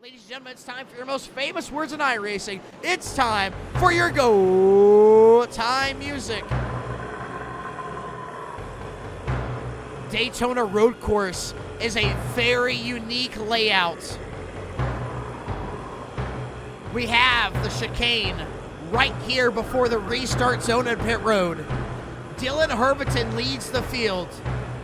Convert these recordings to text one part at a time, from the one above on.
ladies and gentlemen, it's time for your most famous words in iRacing. It's time for your Go Time music. Daytona Road Course is a very unique layout. We have the chicane right here before the restart zone at pit road. Dylan Herberton leads the field.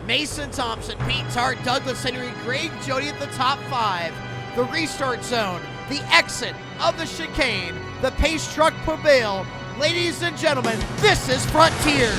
Mason Thompson, Pete Tart, Douglas Henry, Greg Jody at the top five. The restart zone, the exit of the chicane, the pace truck Pabale. Ladies and gentlemen, this is Frontier.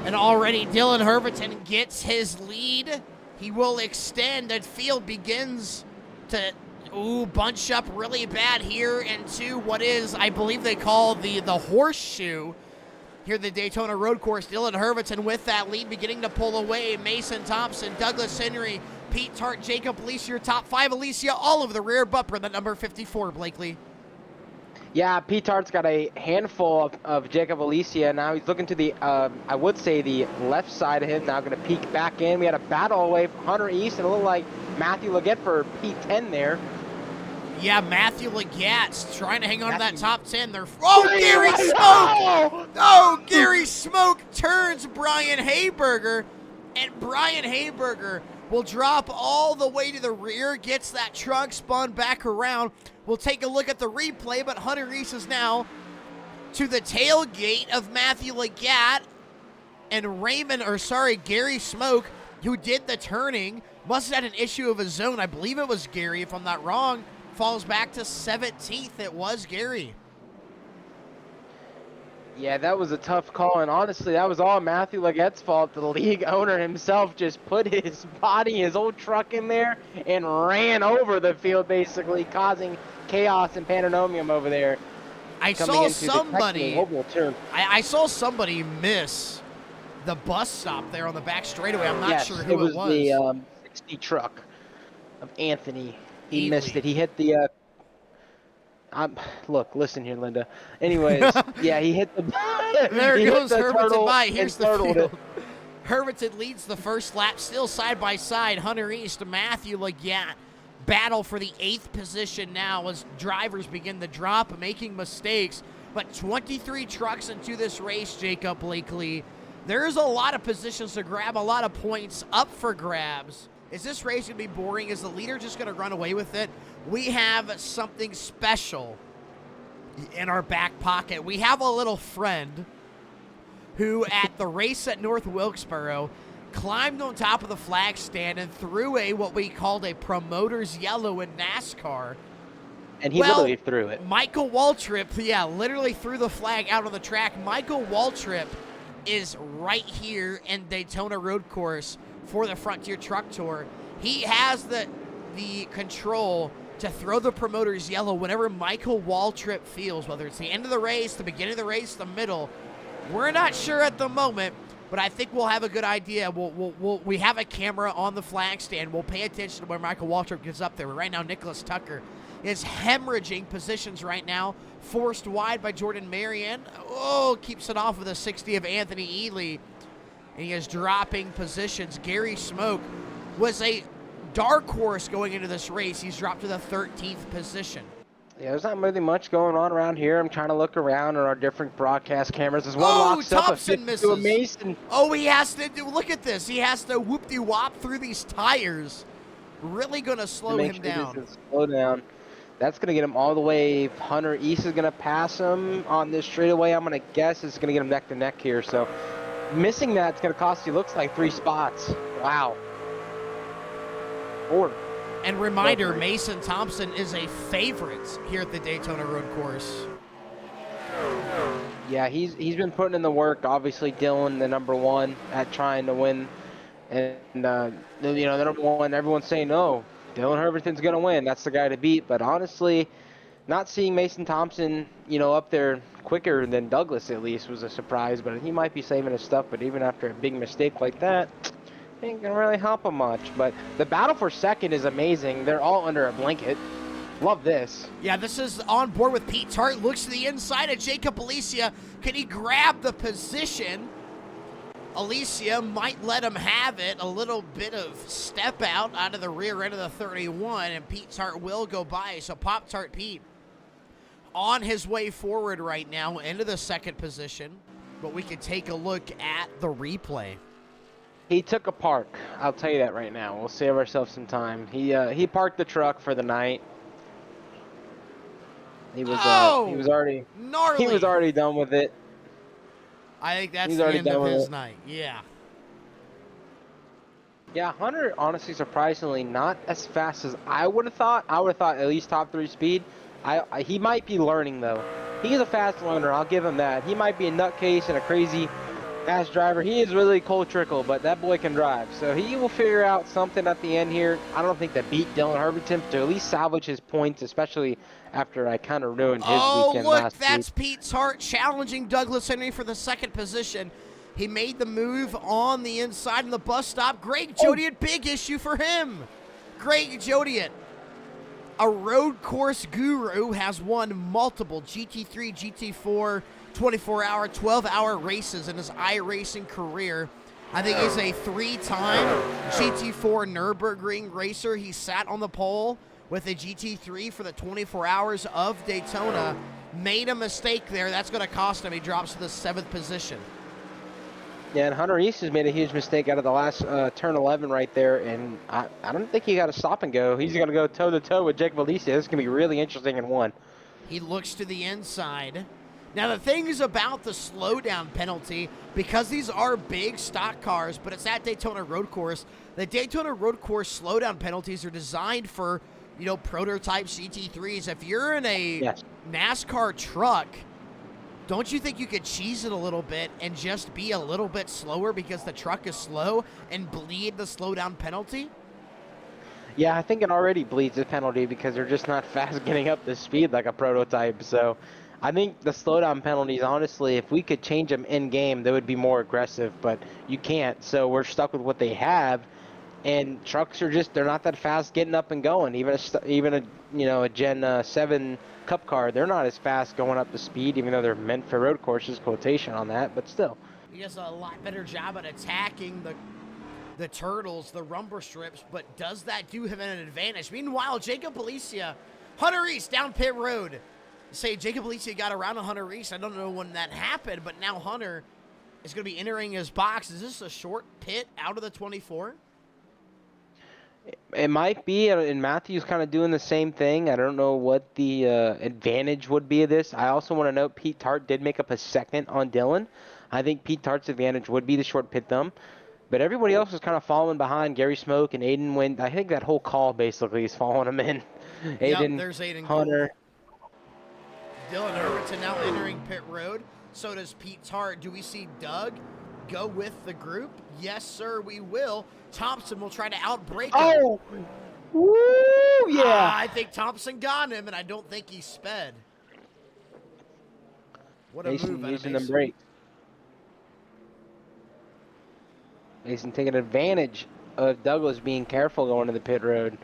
And already Dylan Herberton gets his lead. He will extend. The field begins to bunch up really bad here into what is, I believe they call the horseshoe here at the Daytona Road Course. Dylan Herberton with that lead beginning to pull away. Mason Thompson, Douglas Henry, Pete Tart, Jacob Alicia, your top five. Alicia all over the rear bumper, the number 54, Blakely. Yeah, Pete Tart's got a handful of Jacob Alicia. Now he's looking to the, I would say the left side of him. Now going to peek back in. We had a battle away from Hunter East and a little like Matthew Leggett for P10 there. Yeah, Matthew Leggett's trying to hang on to that top 10. Gary Smoke! Oh, Gary Smoke turns Brian Hayberger, and Brian Hayberger will drop all the way to the rear, gets that truck spun back around. We'll take a look at the replay, but Hunter East is now to the tailgate of Matthew Leggett, and Gary Smoke, who did the turning, must have had an issue of his own. I believe it was Gary, if I'm not wrong. Falls back to 17th. It was Gary. Yeah, that was a tough call, and honestly, that was all Matthew Leggett's fault. The league owner himself just put his body, his old truck in there, and ran over the field, basically causing chaos and pandemonium over there. I saw somebody miss the bus stop there on the back straightaway. I'm not sure who it was. The 60 truck of Anthony. He missed it. He hit the. Look, listen here, Linda. Anyways, yeah, he hit the. There goes Herberton by. Here's the field. Herberton leads the first lap, still side by side. Hunter East, Matthew Leggett. Battle for the 8th position now as drivers begin to drop, making mistakes. But 23 trucks into this race, Jacob Blakely. There's a lot of positions to grab, a lot of points up for grabs. Is this race going to be boring? Is the leader just going to run away with it? We have something special in our back pocket. We have a little friend who, at the race at North Wilkesboro, climbed on top of the flag stand and threw what we called a promoter's yellow in NASCAR. And he literally threw it. Michael Waltrip, literally threw the flag out on the track. Michael Waltrip is right here in Daytona Road Course for the Frontier Truck Tour. He has the control to throw the promoter's yellow whenever Michael Waltrip feels, whether it's the end of the race, the beginning of the race, the middle. We're not sure at the moment, but I think we'll have a good idea. We have a camera on the flag stand. We'll pay attention to where Michael Waltrip gets up there. Right now, Nicholas Tucker is hemorrhaging positions right now, forced wide by Jordan Marion. Keeps it off with a 60 of Anthony Ely. And he is dropping positions. Gary Smoke was a dark horse going into this race. He's dropped to the 13th position. Yeah, there's not really much going on around here. I'm trying to look around at our different broadcast cameras. There's one locks up Thompson misses. To a Mason. He has to look at this. He has to whoop-de-wop through these tires. Really going to slow him down. Slow down. That's going to get him all the way. Hunter East is going to pass him on this straightaway. I'm going to guess it's going to get him neck to neck here. So missing that's going to cost you, looks like, 3 spots. Wow. 4. And reminder, Mason Thompson is a favorite here at the Daytona Road Course. Yeah, he's been putting in the work. Obviously, Dylan, the number 1 at trying to win. And, the number 1, everyone's saying, no, Dylan Herberton's going to win. That's the guy to beat. But honestly, not seeing Mason Thompson, up there quicker than Douglas at least was a surprise, but he might be saving his stuff, but even after a big mistake like that, ain't gonna really help him much. But the battle for second is amazing. They're all under a blanket. Love this. Yeah, this is on board with Pete Tart. Looks to the inside of Jacob Alicia. Can he grab the position? Alicia might let him have it. A little bit of step out of the rear end of the 31, and Pete Tart will go by. So Pop-Tart Pete on his way forward right now into the second position. But we can take a look at the replay. He took a park. I'll tell you that right now. We'll save ourselves some time. He parked the truck for the night. He was already gnarly. He was already done with it. I think that's the end of his night. Yeah. Yeah, Hunter, honestly, surprisingly, not as fast as I would have thought. I would have thought at least top 3 speed. He might be learning, though. He's a fast learner. I'll give him that. He might be a nutcase and a crazy fast driver. He is really Cole Trickle, but that boy can drive. So he will figure out something at the end here. I don't think that beat Dylan Herberton to at least salvage his points, especially after I kind of ruined his weekend last week. Oh, look, that's Pete Tart challenging Douglas Henry for the second position. He made the move on the inside of the bus stop. Greg Jodiet, big issue for him. Greg Jodiet, a road course guru, has won multiple GT3, GT4, 24-hour, 12-hour races in his iRacing career. I think he's a 3-time GT4 Nürburgring racer. He sat on the pole with a GT3 for the 24 hours of Daytona. Made a mistake there. That's going to cost him. He drops to the 7th position. Yeah, and Hunter East has made a huge mistake out of the last turn 11 right there, and I don't think he got to stop and go. He's going to go toe-to-toe with Jacob Alicia. This is going to be really interesting in one. He looks to the inside. Now, the thing is about the slowdown penalty, because these are big stock cars, but it's at Daytona Road Course, the Daytona Road Course slowdown penalties are designed for, prototype GT3s. If you're in a NASCAR truck, don't you think you could cheese it a little bit and just be a little bit slower because the truck is slow and bleed the slowdown penalty? Yeah, I think it already bleeds the penalty because they're just not fast getting up to speed like a prototype. So I think the slowdown penalties, honestly, if we could change them in-game, they would be more aggressive, but you can't. So we're stuck with what they have, and trucks are they're not that fast getting up and going. Even a Gen 7 Cup car, they're not as fast going up to speed, even though they're meant for road courses, quotation on that, but still. He does a lot better job at attacking the turtles, the rumble strips, but does that do him an advantage? Meanwhile, Jacob Alicia, Hunter East down pit road. Say Jacob Alicia got around to Hunter East. I don't know when that happened, but now Hunter is going to be entering his box. Is this a short pit out of the 24? It might be, and Matthew's kind of doing the same thing. I don't know what the advantage would be of this. I also want to note Pete Tart did make up a second on Dylan. I think Pete Tart's advantage would be the short pit thumb. But everybody else is kind of falling behind. Gary Smoke and Aiden Wynn. I think that whole call basically is following him in. Aiden, there's Aiden Hunter. Dylan Herberton now entering pit road. So does Pete Tart. Do we see Doug go with the group? Yes, sir, we will. Thompson will try to outbreak him. Oh! Woo! Yeah! I think Thompson got him, and I don't think he sped. What a Mason move using the brake. Mason taking advantage of Douglas being careful going to the pit road.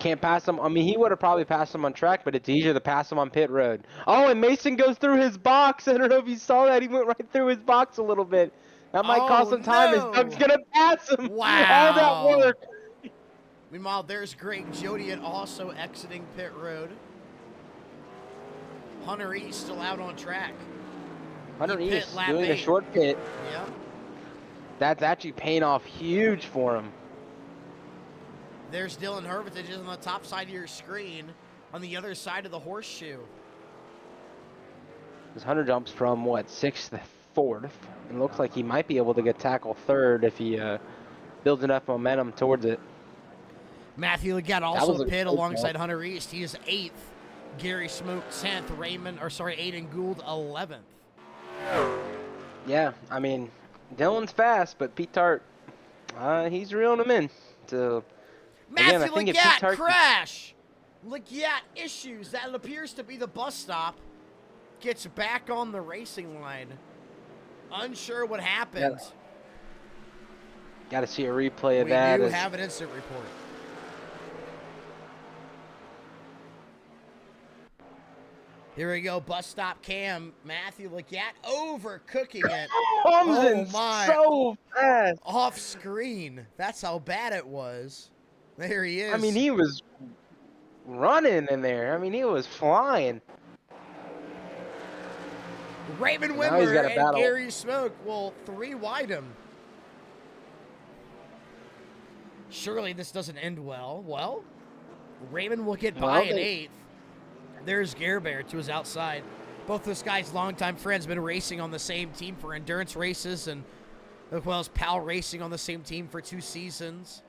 Can't pass him. I mean, he would have probably passed him on track, but it's easier to pass him on pit road. Oh, and Mason goes through his box. I don't know if you saw that. He went right through his box a little bit. That might cost him time as Doug's going to pass him. Wow. All that work. Meanwhile, there's Greg Jodiet also exiting pit road. Hunter East still out on track. Hunter East doing a short pit. Yeah. That's actually paying off huge for him. There's Dylan Herberton just on the top side of your screen on the other side of the horseshoe. This Hunter jumps from, what, 6th to 4th. And looks like he might be able to get tackle 3rd if he builds enough momentum towards it. Matthew Leggett also pit alongside Hunter East. He is 8th. Gary Smoke 10th. Aiden Gould 11th. Yeah, I mean, Dylan's fast, but Pete Tart, he's reeling him in. So, Matthew Leggett, crash! Leggett issues. That appears to be the bus stop. Gets back on the racing line. Unsure what happened. Got to see a replay of We that. do have an instant report. Here we go, bus stop cam. Matthew Leggett overcooking it. Comes in so fast. Off screen. That's how bad it was. There he is. I mean, he was running in there. I mean, he was flying. Raymond Now he's Wimmer got a and battle. Gary Smoke will 3-wide him. Surely this doesn't end well. Well, Raymond will get by in 8th. There's Gerber to his outside. Both those guys, longtime friends, been racing on the same team for endurance races, and as well as PAL Racing on the same team for 2 seasons.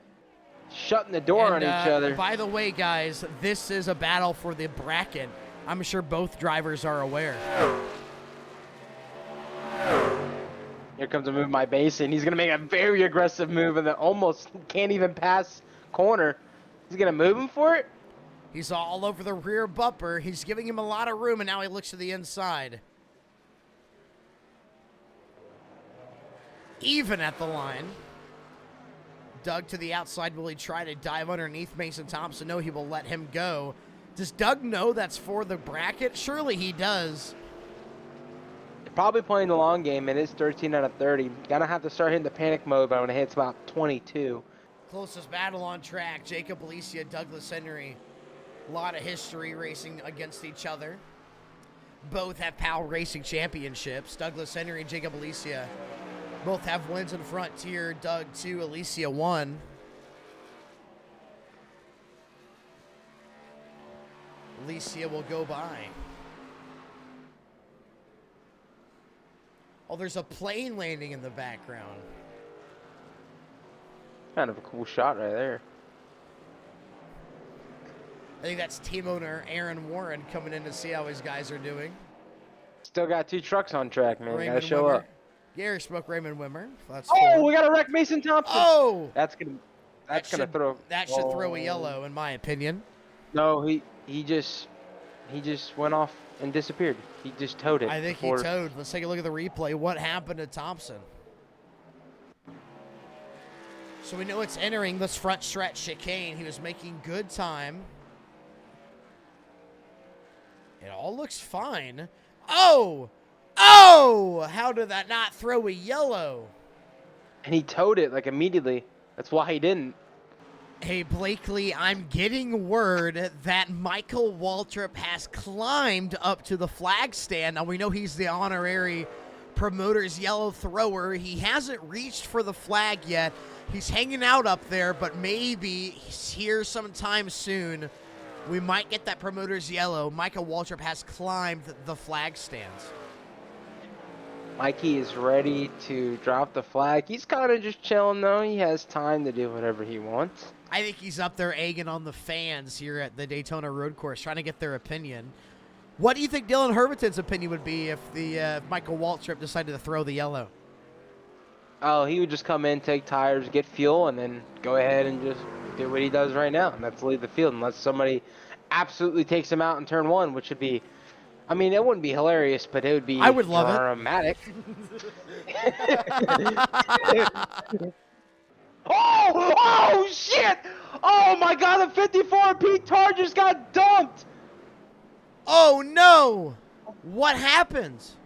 Shutting the door on each other. By the way, guys, this is a battle for the bracket. I'm sure both drivers are aware. Here comes a move by Basin. He's going to make a very aggressive move and then almost can't even pass corner. He's going to move him for it? He's all over the rear bumper. He's giving him a lot of room, and now he looks to the inside. Even at the line. Doug to the outside. Will he try to dive underneath Mason Thompson? No, he will let him go. Does Doug know that's for the bracket? Surely he does. Probably playing the long game. It is 13 out of 30. Gonna have to start hitting the panic mode when it hits about 22. Closest battle on track. Jacob Alicia, Douglas Henry. A lot of history racing against each other. Both have PAL Racing championships. Douglas Henry and Jacob Alicia both have wins in Frontier. Doug 2, Alicia 1. Alicia will go by. Oh, there's a plane landing in the background. Kind of a cool shot right there. I think that's team owner Aaron Warren coming in to see how his guys are doing. Still got 2 trucks on track, man. Raymond Gotta show Wimmer. up. Gary Smoke, Raymond Wimmer. That's Oh, 4. we got to wreck Mason Thompson. Oh! That's gonna throw. That should throw a yellow, in my opinion. No, he just went off and disappeared. He just towed it. I think he towed. Let's take a look at the replay. What happened to Thompson? So we know it's entering this front stretch chicane. He was making good time. It all looks fine. Oh! Oh! How did that not throw a yellow? And he towed it like immediately. That's why he didn't. Hey, Blakely, I'm getting word that Michael Waltrip has climbed up to the flag stand. Now, we know he's the honorary promoter's yellow thrower. He hasn't reached for the flag yet. He's hanging out up there, but maybe he's here sometime soon. We might get that promoter's yellow. Michael Waltrip has climbed the flag stands. Mikey is ready to drop the flag. He's kind of just chilling, though. He has time to do whatever he wants. I think he's up there egging on the fans here at the Daytona Road Course, trying to get their opinion. What do you think Dylan Herberton's opinion would be if the Michael Waltrip decided to throw the yellow? Oh, he would just come in, take tires, get fuel, and then go ahead and just do what he does right now, and that's leave the field unless somebody absolutely takes him out in turn 1, which would be, I mean, it wouldn't be hilarious, but it would be I would love dramatic. Oh, shit! Oh, my God, the 54 Pete Tar just got dumped! Oh, no! What happens?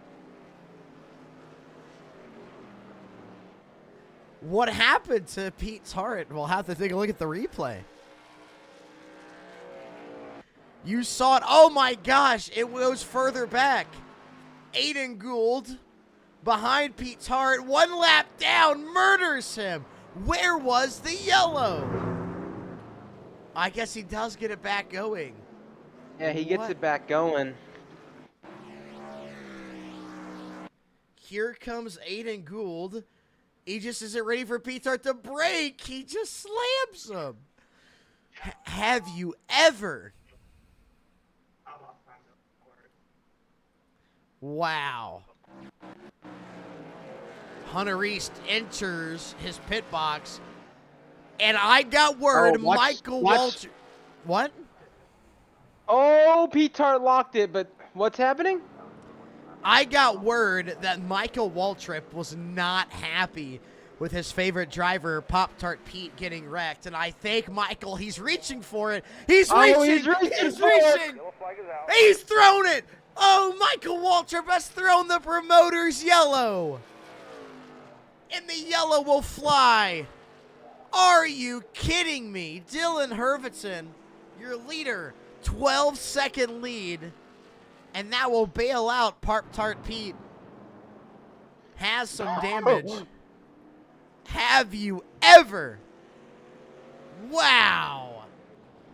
What happened to Pete's heart? We'll have to take a look at the replay. You saw it. Oh, my gosh. It goes further back. Aiden Gould behind Pete's heart. 1 lap down. Murders him. Where was the yellow? I guess he does get it back going. Yeah, he gets it back going. Here comes Aiden Gould. He just isn't ready for Pete Hart to break. He just slams him. Have you ever? Wow. Hunter East enters his pit box. And I got word Michael Waltrip. What? Oh, Pete Tart locked it, but what's happening? I got word that Michael Waltrip was not happy with his favorite driver, Pop-Tart Pete, getting wrecked. And I think Michael, he's reaching for it. He's reaching. He's reaching. He's thrown it. Oh, Michael Waltrip has thrown the promoter's yellow. And the yellow will fly. Are you kidding me? Dylan Herviton, your leader, 12-second lead. And that will bail out Pop-Tart Pete. Has some damage. Have you ever? Wow.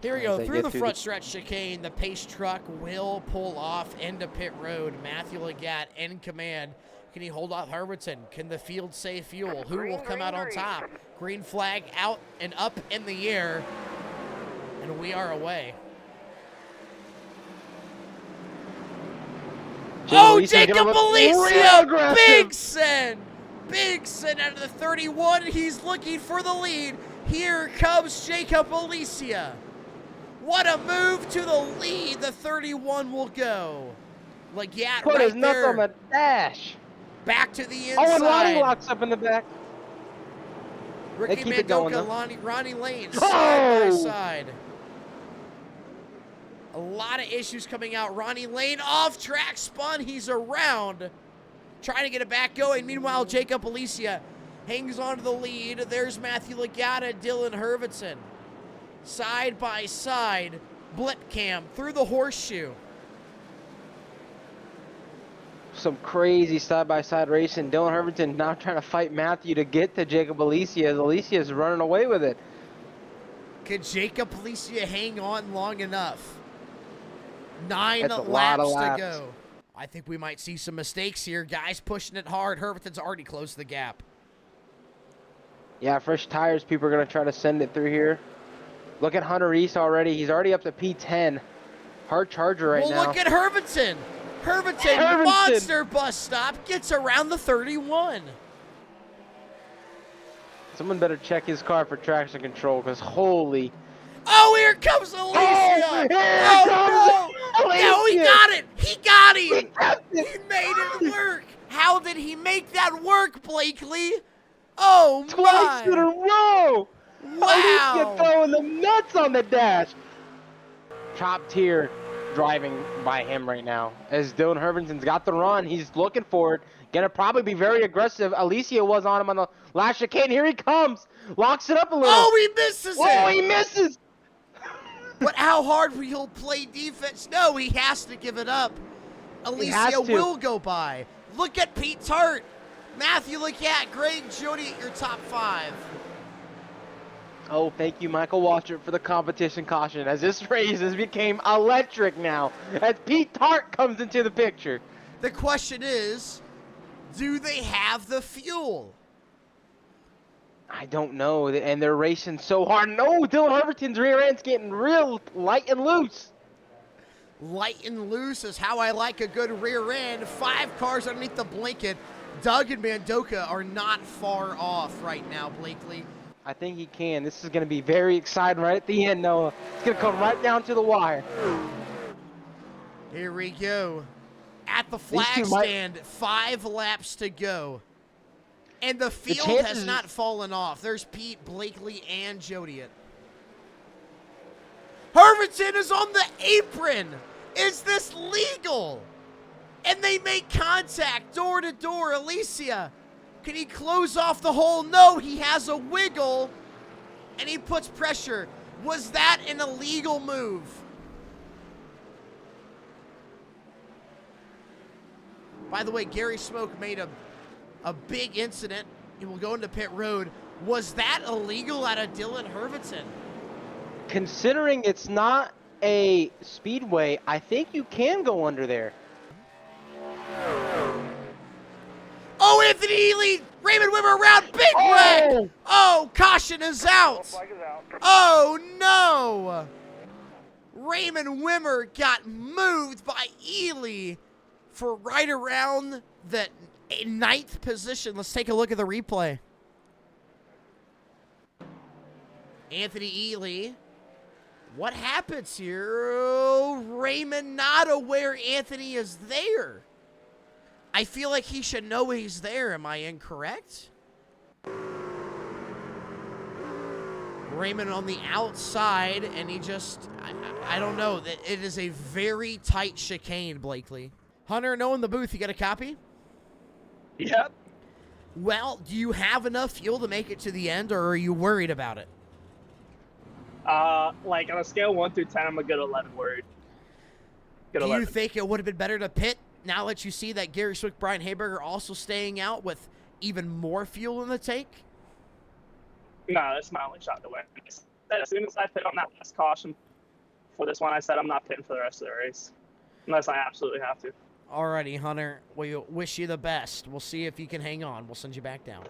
Here we go. Through the front stretch chicane, the pace truck will pull off into pit road. Matthew Legatt in command. Can he hold off Herviton? Can the field save fuel? Who will come out on top? Green flag out and up in the air. And we are away. Jacob Alicia! Bigson out of the 31. He's looking for the lead. Here comes Jacob Alicia. What a move to the lead. The 31 will go. Legatt put his nuts on the dash. Back to the inside. Oh, and Ronnie locks up in the back. Ricky Mandoka, Ronnie Lane, side by side. A lot of issues coming out. Ronnie Lane off track, spun. He's around, trying to get it back going. Meanwhile, Jacob Alicia hangs on to the lead. There's Matthew Legatt, Dylan Herviton. Side by side, blip cam through the horseshoe. Some crazy side-by-side racing. Dylan Herviton now trying to fight Matthew to get to Jacob Alicia. Alicia is running away with it. Could Jacob Alicia hang on long enough? 9 laps to go. I think we might see some mistakes here. Guys pushing it hard. Herviton's already closed the gap. Yeah, fresh tires. People are going to try to send it through here. Look at Hunter East already. He's already up to P10. Hard charger right now. Well, look at Herviton. Herviton, monster bus stop, gets around the 31. Someone better check his car for traction control, because holy... Oh, here comes Alicia! No, he got it! He got him! He made it work! How did he make that work, Blakely? Oh, my! Twice in a row! Wow! Alicia throwing the nuts on the dash! Top tier driving by him right now. As Dylan Herviton's got the run, he's looking for it. Gonna probably be very aggressive. Alicia was on him on the last chicane. Here he comes. Locks it up a little. Oh, he misses it! Oh, he misses! But how hard will he play defense? No, he has to give it up. Alicia will go by. Look at Pete Tart. Matthew Legatt, Greg Jody at your top 5. Oh, thank you, Michael Waltrip, for the competition caution, as this race has became electric now, as Pete Tart comes into the picture. The question is, do they have the fuel? I don't know, and they're racing so hard. No, Dylan Herviton's rear end's getting real light and loose. Light and loose is how I like a good rear end. 5 cars underneath the blanket. Doug and Mandoka are not far off right now, Blakely. I think he can. This is going to be very exciting right at the end, Noah. It's going to come right down to the wire. Here we go. At the flag stand, 5 laps to go. And the field has not fallen off. There's Pete, Blakely, and Jodiet. Herviton is on the apron. Is this legal? And they make contact door to door. Alicia, can he close off the hole? No, he has a wiggle, and he puts pressure. Was that an illegal move? By the way, Gary Smoke made a big incident. He will go into pit road. Was that illegal out of Dylan Herviton? Considering it's not a speedway, I think you can go under there. Oh, Anthony Ely, Raymond Wimmer around, big wreck! Oh, caution is out. Oh, no. Raymond Wimmer got moved by Ely for right around the 9th position. Let's take a look at the replay. Anthony Ely What happens here? Oh, Raymond not aware Anthony is there. I feel like he should know he's there. Am I incorrect? Raymond on the outside, and he just, I don't know. It is a very tight chicane, Blakely. Hunter, no in the booth. You got a copy? Yep. Well, do you have enough fuel to make it to the end, or are you worried about it? Like on a scale 1 through 10, I'm a good 11 worried. Good Do 11. you think it would have been better to pit now that you see that Gary Swick, Brian Hayberger also staying out with even more fuel in the tank? No, that's my only shot to win. As soon as I pit on that last caution for this one, I said I'm not pitting for the rest of the race. Unless I absolutely have to. Alrighty, Hunter. We wish you the best. We'll see if you can hang on. We'll send you back down.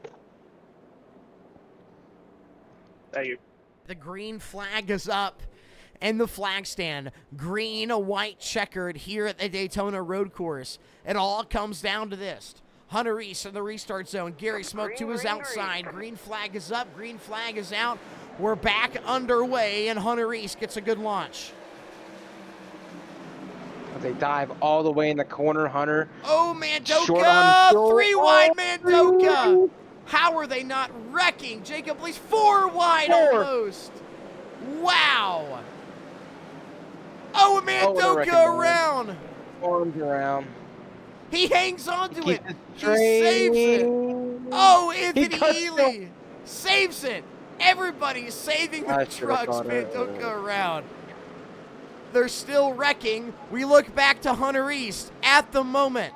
Thank you. The green flag is up in the flag stand. Green, white, checkered here at the Daytona Road Course. It all comes down to this. Hunter East in the restart zone. Gary Smoke to his outside. Green flag is up. Green flag is out. We're back underway, and Hunter East gets a good launch. They dive all the way in the corner, Hunter. Oh, Short on Mandoka! fuel. 3 wide, Oh, Mandoka! How are they not wrecking? Jacob Lee's 4 wide 4. almost. Wow. Oh, Mandoka around. Arms around. He hangs on to it. Keep it He saves it. straight. Oh, Anthony cuts Ely saves it. Everybody's saving I the should've trucks. caught it. Mandoka around. They're still wrecking. We look back to Hunter East at the moment.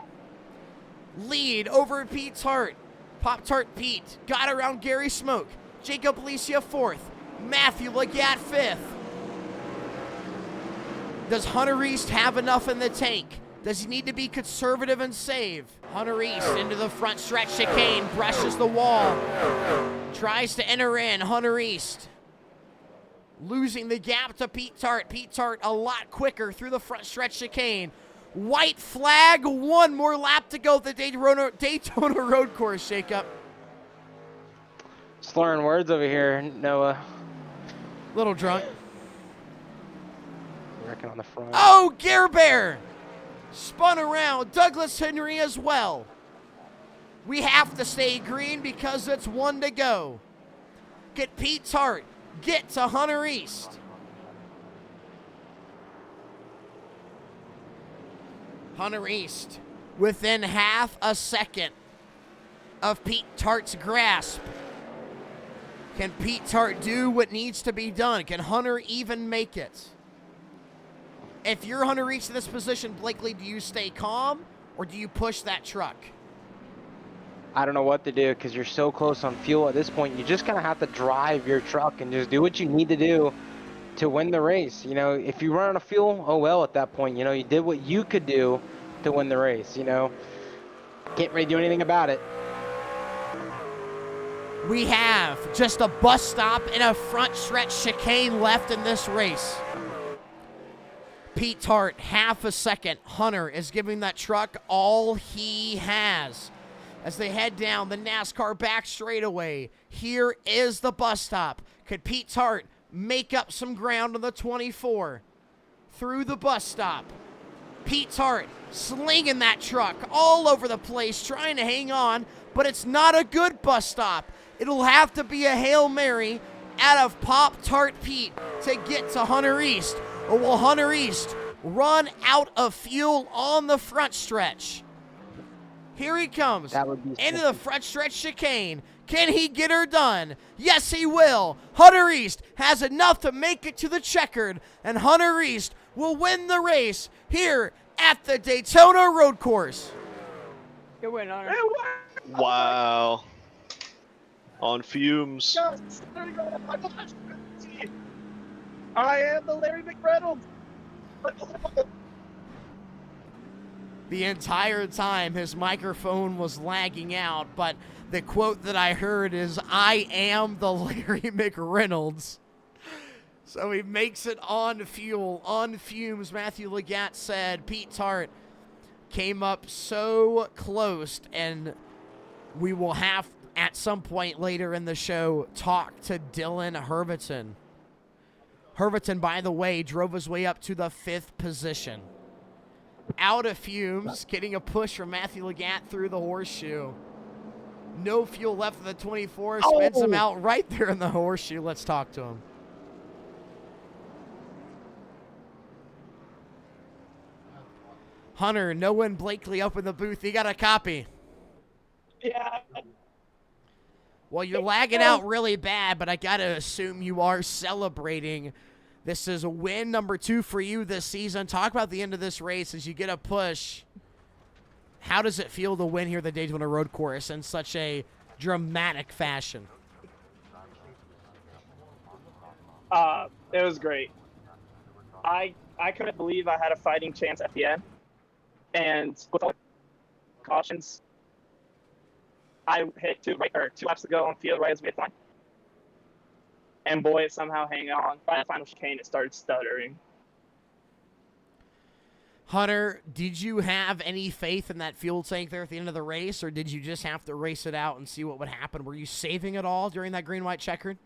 Lead over Pete's Hart. Pop-Tart Pete got around Gary Smoke. Jacob Alicia 4th. Matthew Legat 5th. Does Hunter East have enough in the tank? Does he need to be conservative and save? Hunter East into the front stretch chicane. Brushes the wall. Tries to enter in. Hunter East losing the gap to Pete Tart. Pete Tart a lot quicker through the front stretch chicane. White flag, 1 more lap to go at the Daytona Road Course, Jacob. Slurring words over here, Noah. Little drunk. Wrecking on the front. Oh, Gare Bear! Spun around. Douglas Henry as well. We have to stay green because it's 1 to go. Get Pete Tart. Get to Hunter East. Hunter East within half a second of Pete Tart's grasp. Can Pete Tart do what needs to be done? Can Hunter even make it? If you're Hunter East in this position, Blakely, do you stay calm or do you push that truck? I don't know what to do because you're so close on fuel at this point. You just kind of have to drive your truck and just do what you need to do to win the race. You know, if you run out of fuel, oh well at that point. You know, you did what you could do to win the race, you know. Can't really do anything about it. We have just a bus stop and a front stretch chicane left in this race. Pete Tart, half a second. Hunter is giving that truck all he has. As they head down the NASCAR back straightaway, here is the bus stop. Could Pete Tart make up some ground on the 24? Through the bus stop. Pete Tart slinging that truck all over the place, trying to hang on, but it's not a good bus stop. It'll have to be a Hail Mary out of Pop-Tart Pete to get to Hunter East. Or will Hunter East run out of fuel on the front stretch? Here he comes into the front stretch chicane. Can he get her done? Yes, he will. Hunter East has enough to make it to the checkered, and Hunter East will win the race here at the Daytona Road Course. Good win, Hunter. Wow. On fumes. I am the Larry McReynolds. The entire time his microphone was lagging out, but the quote that I heard is, "I am the Larry McReynolds." So he makes it on fuel, on fumes. Matthew Legat said Pete Tart came up so close, and we will have, at some point later in the show, talk to Dylan Herbertson. Herbertson, by the way, drove his way up to the 5th position. Out of fumes, getting a push from Matthew Legat through the horseshoe. No fuel left in the 24, spins him out right there in the horseshoe. Let's talk to him. Hunter, Noah Blakely up in the booth. He got a copy. Yeah. Well, you're lagging out really bad, but I got to assume you are celebrating. This is a win number 2 for you this season. Talk about the end of this race as you get a push. How does it feel to win here at the Daytona Road Course in such a dramatic fashion? It was great. I couldn't believe I had a fighting chance at the end. And with all the cautions, I hit 2 laps to go on field right as we hit line. And boy, it somehow hang on. By the final chicane, it started stuttering. Hunter, did you have any faith in that fuel tank there at the end of the race, or did you just have to race it out and see what would happen? Were you saving it all during that green-white checkered?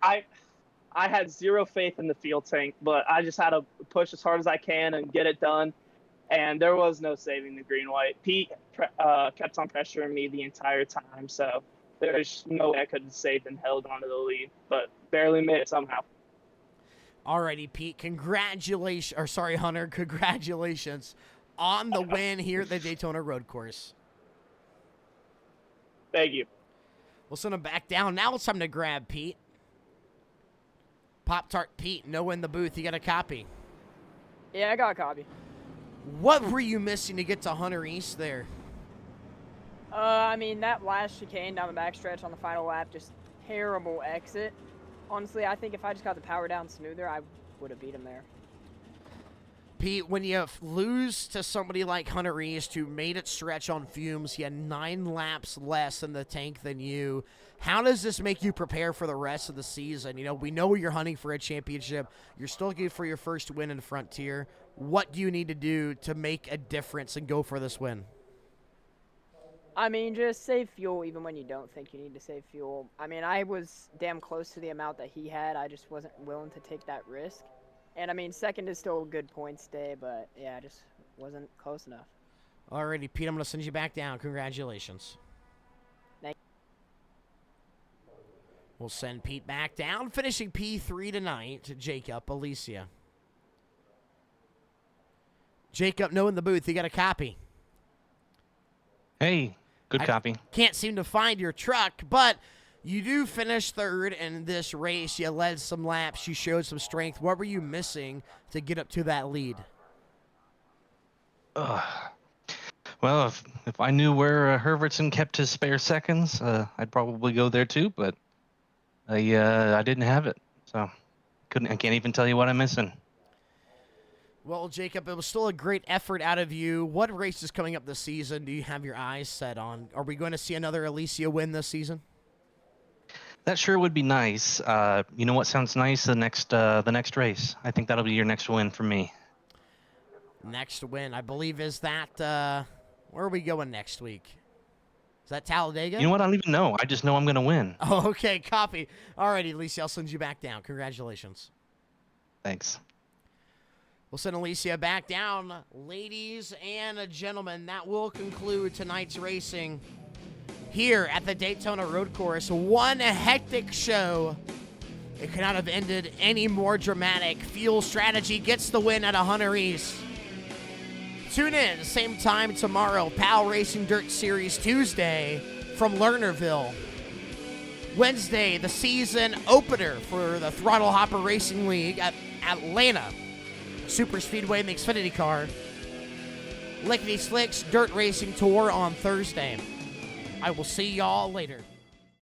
I had zero faith in the fuel tank, but I just had to push as hard as I can and get it done. And there was no saving the green-white. Pete kept on pressuring me the entire time, so there's no way I could have saved and held onto the lead, but barely made it somehow. Alrighty, Pete. Congratulations, or sorry, Hunter. Congratulations on the win here at the Daytona Road Course. Thank you. We'll send him back down. Now it's time to grab Pete. Pop-Tart Pete, Noah in the booth. You got a copy. Yeah, I got a copy. What were you missing to get to Hunter East there? I mean, that last chicane down the backstretch on the final lap, just terrible exit. Honestly, I think if I just got the power down smoother, I would have beat him there. Pete, when you lose to somebody like Hunter East, who made it stretch on fumes, he had 9 laps less in the tank than you. How does this make you prepare for the rest of the season? You know, we know you're hunting for a championship. You're still looking for your first win in Frontier. What do you need to do to make a difference and go for this win? I mean, just save fuel even when you don't think you need to save fuel. I mean, I was damn close to the amount that he had. I just wasn't willing to take that risk. And, I mean, second is still a good points day, but, yeah, I just wasn't close enough. Alrighty, Pete, I'm going to send you back down. Congratulations. Thank you. We'll send Pete back down, finishing P3 tonight. Jacob, Alicia. Jacob, no in the booth. You got a copy. Hey, good copy. Can't seem to find your truck, but you do finish 3rd in this race. You led some laps. You showed some strength. What were you missing to get up to that lead? Well, if I knew where Herbertson kept his spare seconds, I'd probably go there too, but I didn't have it, so I can't even tell you what I'm missing. Well, Jacob, it was still a great effort out of you. What races coming up this season do you have your eyes set on? Are we going to see another Alicia win this season? That sure would be nice. You know what sounds nice? The next race. I think that'll be your next win for me. Next win, I believe, is that, where are we going next week? Is that Talladega? You know what? I don't even know. I just know I'm going to win. Oh, okay, copy. All righty, Alicia, I'll send you back down. Congratulations. Thanks. We'll send Alicia back down. Ladies and gentlemen, that will conclude tonight's racing here at the Daytona Road Course. One hectic show. It could not have ended any more dramatic. Fuel Strategy gets the win at Hunter East. Tune in, same time tomorrow. PAL Racing Dirt Series Tuesday from Lernerville. Wednesday, the season opener for the Throttle Hopper Racing League at Atlanta Super Speedway and the Xfinity car. Lickety Slicks Dirt Racing Tour on Thursday. I will see y'all later.